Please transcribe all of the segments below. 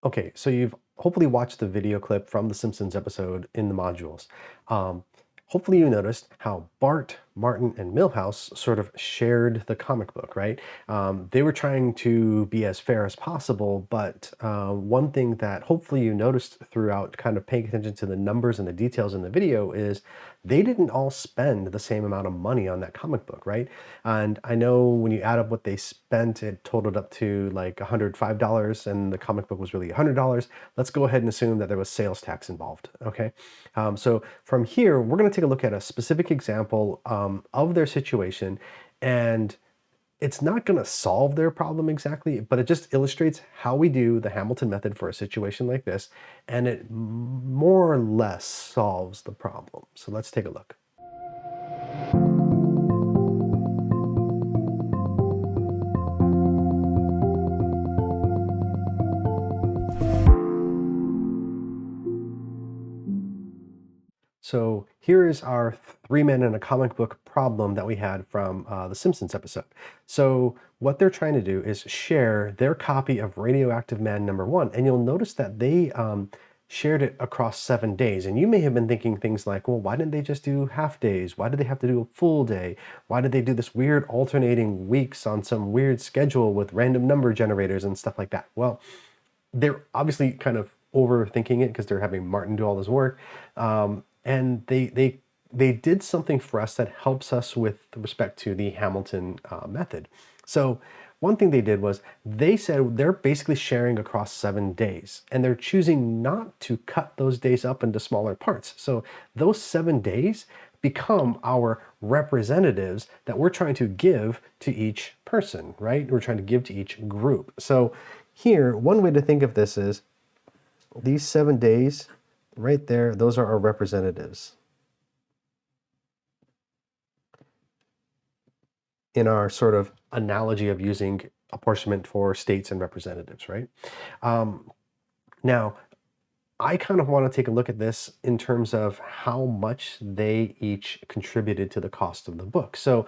Okay, so you've hopefully watched the video clip from the Simpsons episode in the modules. Um, Hopefully you noticed how Bart, Martin, and Milhouse sort of shared the comic book, right? They were trying to be as fair as possible, but one thing that hopefully you noticed throughout kind of paying attention to the numbers and the details in the video is they didn't all spend the same amount of money on that comic book, right? And I know when you add up what they spent, it totaled up to like $105, and the comic book was really $100. Let's go ahead and assume that there was sales tax involved, okay? So from here, we're going to take a look at a specific example of their situation, and it's not going to solve their problem exactly, but it just illustrates how we do the Hamilton method for a situation like this, and it more or less solves the problem. So let's take a look. So here is our three men in a comic book problem that we had from the Simpsons episode. So what they're trying to do is share their copy of Radioactive Man #1, and you'll notice that they shared it across 7 days. And you may have been thinking things like, well, why didn't they just do half days? Why did they have to do a full day? Why did they do this weird alternating weeks on some weird schedule with random number generators and stuff like that? Well, they're obviously kind of overthinking it because they're having Martin do all this work. And they did something for us that helps us with respect to the Hamilton method. So one thing they did was they said they're basically sharing across 7 days, and they're choosing not to cut those days up into smaller parts. So those 7 days become our representatives that we're trying to give to each person, right? We're trying to give to each group. So here, one way to think of this is these 7 days right there, those are our representatives in our sort of analogy of using apportionment for states and representatives, right? Now, I kind of want to take a look at this in terms of how much they each contributed to the cost of the book. So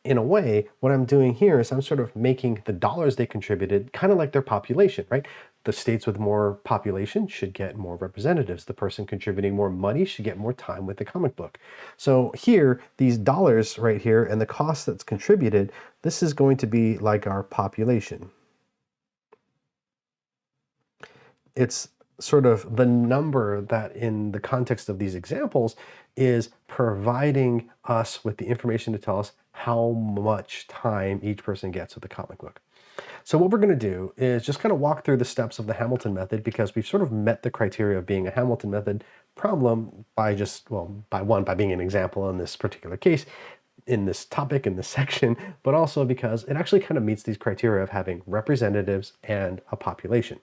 in a way, what I'm doing here is I'm sort of making the dollars they contributed kind of like their population, right? The states with more population should get more representatives. The person contributing more money should get more time with the comic book. So here, these dollars right here and the cost that's contributed, this is going to be like our population. It's sort of the number that in the context of these examples is providing us with the information to tell us how much time each person gets with the comic book. So what we're going to do is just kind of walk through the steps of the Hamilton method, because we've sort of met the criteria of being a Hamilton method problem by just, well, by being an example in this particular case, in this topic, in this section, but also because it actually kind of meets these criteria of having representatives and a population.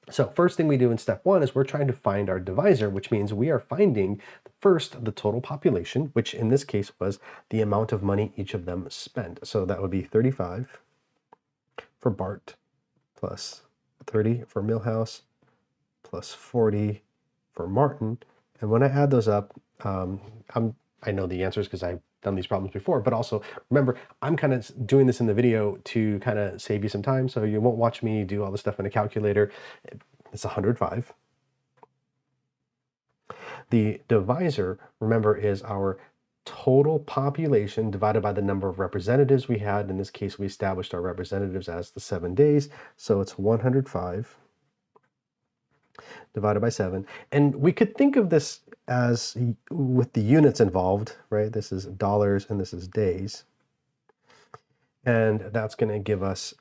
So first thing we do in step 1 is we're trying to find our divisor, which means we are finding first the total population, which in this case was the amount of money each of them spent. So that would be 35 for Bart, plus 30 for Milhouse, plus 40 for Martin. And when I add those up, I know the answers because I've done these problems before, but also remember, I'm kind of doing this in the video to kind of save you some time, so you won't watch me do all this stuff in a calculator. It's 105. The divisor, remember, is our total population divided by the number of representatives we had. In this case, we established our representatives as the 7 days, so it's 105 divided by 7. And we could think of this as with the units involved, right? This is dollars and this is days. And that's going to give us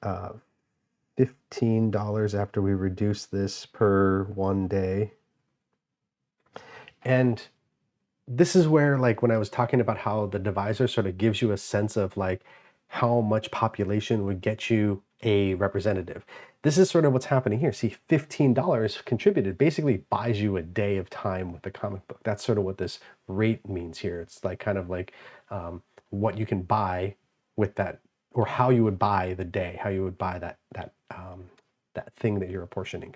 $15 after we reduce this per 1 day. And this is where, like, when I was talking about how the divisor sort of gives you a sense of like how much population would get you a representative. This is sort of what's happening here. See, $15 contributed basically buys you a day of time with the comic book. That's sort of what this rate means here. It's like kind of like what you can buy with that, or how you would buy the day, how you would buy that thing that you're apportioning.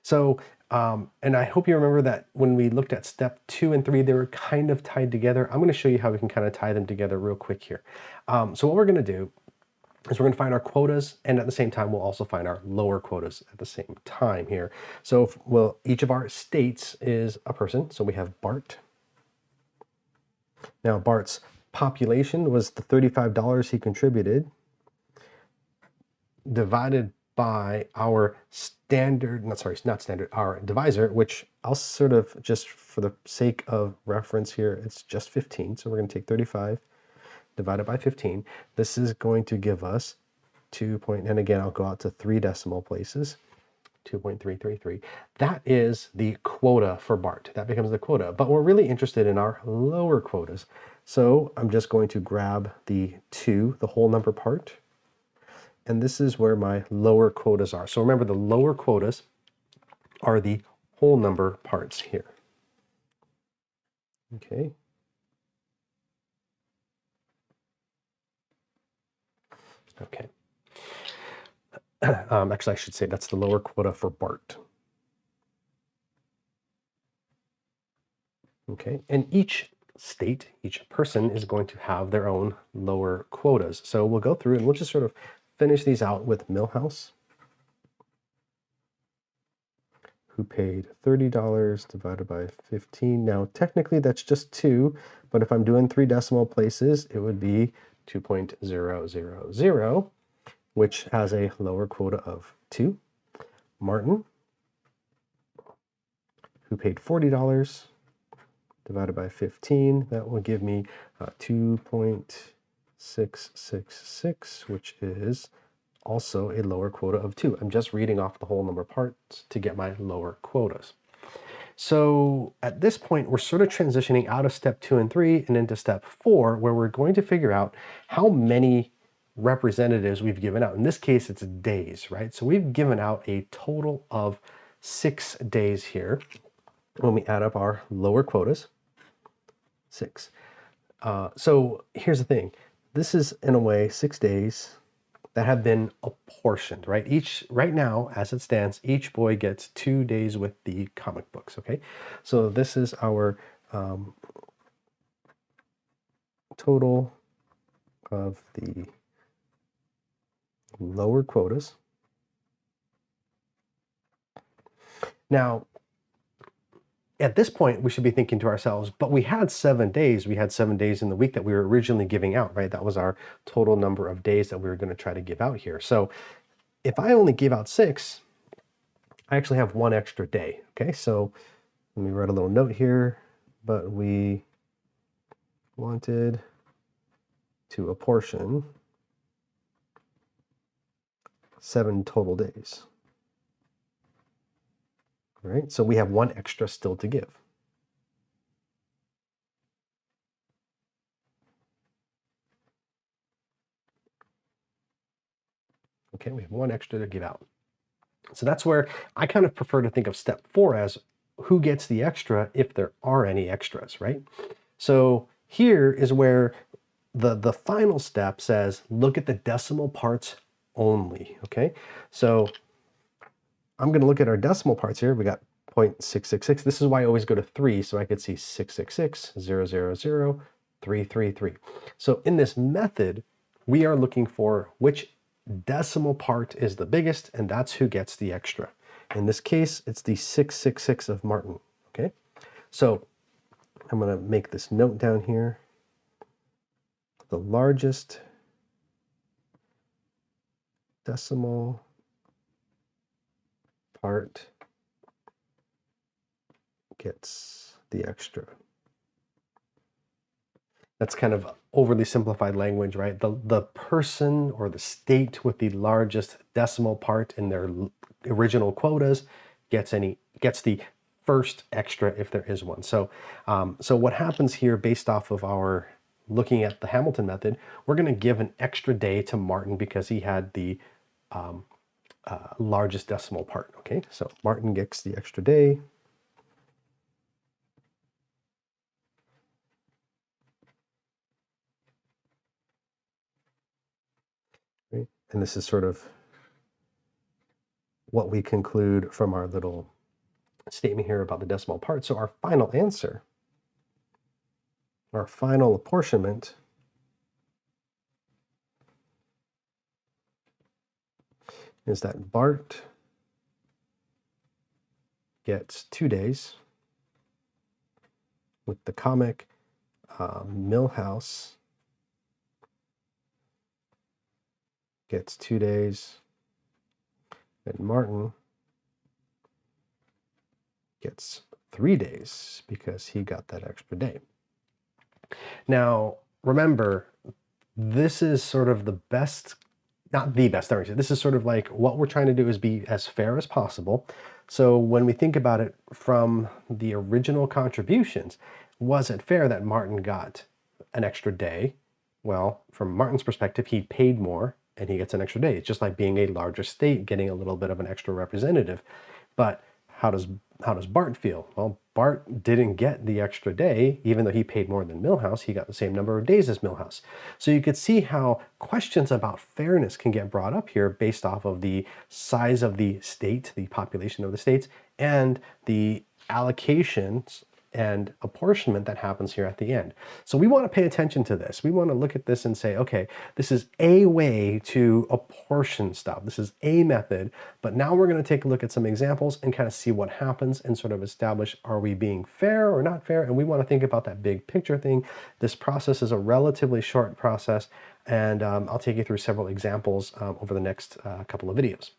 So, and I hope you remember that when we looked at step 2 and 3, they were kind of tied together. I'm going to show you how we can kind of tie them together real quick here. So what we're going to do is we're going to find our quotas, and at the same time, we'll also find our lower quotas at the same time here. So, each of our states is a person. So we have Bart. Now, Bart's population was the $35 he contributed, divided by our our divisor, which I'll sort of, just for the sake of reference here, it's just 15. So we're going to take 35 divided by 15. This is going to give us and again, I'll go out to 3 decimal places, 2.333. That is the quota for Bart. That becomes the quota. But we're really interested in our lower quotas. So I'm just going to grab the 2, the whole number part, and this is where my lower quotas are. So remember, the lower quotas are the whole number parts here. Okay. Okay. Actually, I should say that's the lower quota for Bart. Okay, and each state, each person is going to have their own lower quotas. So we'll go through and we'll just sort of finish these out with Millhouse, who paid $30 divided by 15. Now, technically that's just 2, but if I'm doing 3 decimal places, it would be 2.000, which has a lower quota of 2. Martin, who paid $40 divided by 15, that will give me 2.666, which is also a lower quota of 2. I'm just reading off the whole number parts to get my lower quotas. So at this point, we're sort of transitioning out of step 2 and 3 and into step 4, where we're going to figure out how many representatives we've given out. In this case, it's days, right? So we've given out a total of 6 days here. When we add up our lower quotas, 6. So here's the thing. This is, in a way, 6 days that have been apportioned, right? Right now, as it stands, each boy gets 2 days with the comic books, okay? So this is our total of the lower quotas. Now, at this point, we should be thinking to ourselves, but we had 7 days. We had 7 days in the week that we were originally giving out, right? That was our total number of days that we were going to try to give out here. So if I only gave out 6, I actually have 1 extra day, okay? So let me write a little note here, but we wanted to apportion 7 total days. Right? So we have 1 extra still to give. Okay, we have 1 extra to give out. So that's where I kind of prefer to think of step 4 as who gets the extra if there are any extras, right? So here is where the final step says, look at the decimal parts only, okay? So I'm going to look at our decimal parts here. We got 0.666. This is why I always go to 3, so I could see 666, 000, 333. So in this method, we are looking for which decimal part is the biggest, and that's who gets the extra. In this case, it's the 666 of Martin, okay? So I'm going to make this note down here. The largest decimal part gets the extra. That's kind of overly simplified language, right? The person or the state with the largest decimal part in their original quotas gets the first extra if there is one. So, so what happens here, based off of our looking at the Hamilton method, we're going to give an extra day to Martin because he had the largest decimal part. Okay, so Martin gets the extra day. Right? And this is sort of what we conclude from our little statement here about the decimal part. So our final answer, our final apportionment, is that Bart gets 2 days, with the comic Milhouse gets 2 days, and Martin gets 3 days because he got that extra day. Now, remember, this is sort of the best, not the best, this is sort of like what we're trying to do is be as fair as possible. So when we think about it from the original contributions, was it fair that Martin got an extra day? Well, from Martin's perspective, he paid more and he gets an extra day. It's just like being a larger state, getting a little bit of an extra representative. But how does Bart feel? Well, Bart didn't get the extra day, even though he paid more than Milhouse. He got the same number of days as Milhouse. So you could see how questions about fairness can get brought up here based off of the size of the state, the population of the states, and the allocations and apportionment that happens here at the end. So we want to pay attention to this. We want to look at this and say, okay, this is a way to apportion stuff. This is a method, but now we're going to take a look at some examples and kind of see what happens and sort of establish, are we being fair or not fair? And we want to think about that big picture thing. This process is a relatively short process, and I'll take you through several examples over the next couple of videos.